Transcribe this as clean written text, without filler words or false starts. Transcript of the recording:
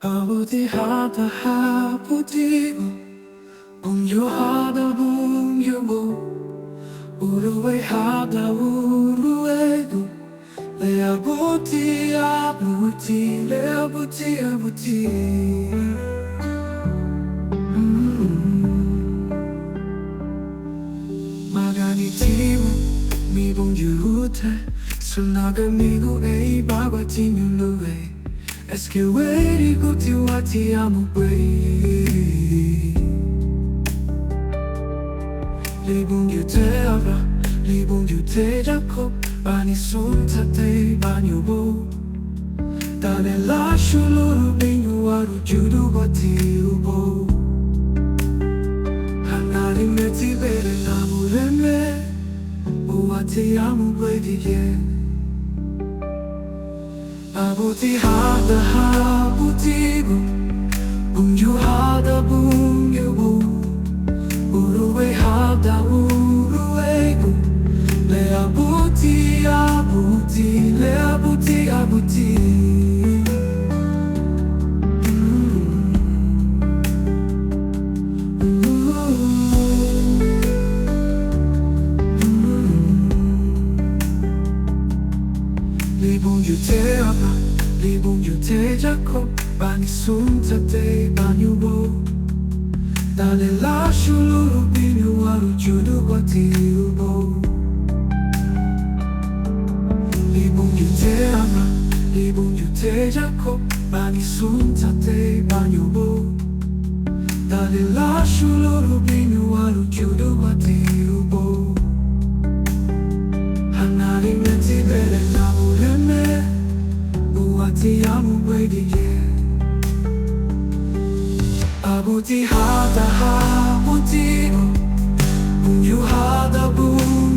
Abuti hata habutigo Bungyo hada bungyo mo Uruwe hada uruwego Le abuti abuti Le abuti abuti Magani timu Mi bungyo hute Sunaga migu ei bagwa tinyu luwe Eske weri kuti wati amu wei Libung yu te abra, libung yu te jakob Bani sunta te bani ubo Dane la shuluru binyu waru judu wati ubo Hanari meti bere namu reme Uwati amu wei diye Abuti hada habutigo Bungyo hada bungyo bo Uruwe hada uruwego Le abuti abuti Le abuti abuti Libung yu te abra, libung yu te jakob Bani sunta te bani ubo Dale la shuluru binyu waru judu wati ubo Libung yu te abra, libung yu te jakob Bani sunta te bani ubo Dale la shuluru binyu waru judu wati ubo Hanari meti bere namu reme Uwati amu wei diye Abuti hada habutigo Bungyo hada bungyo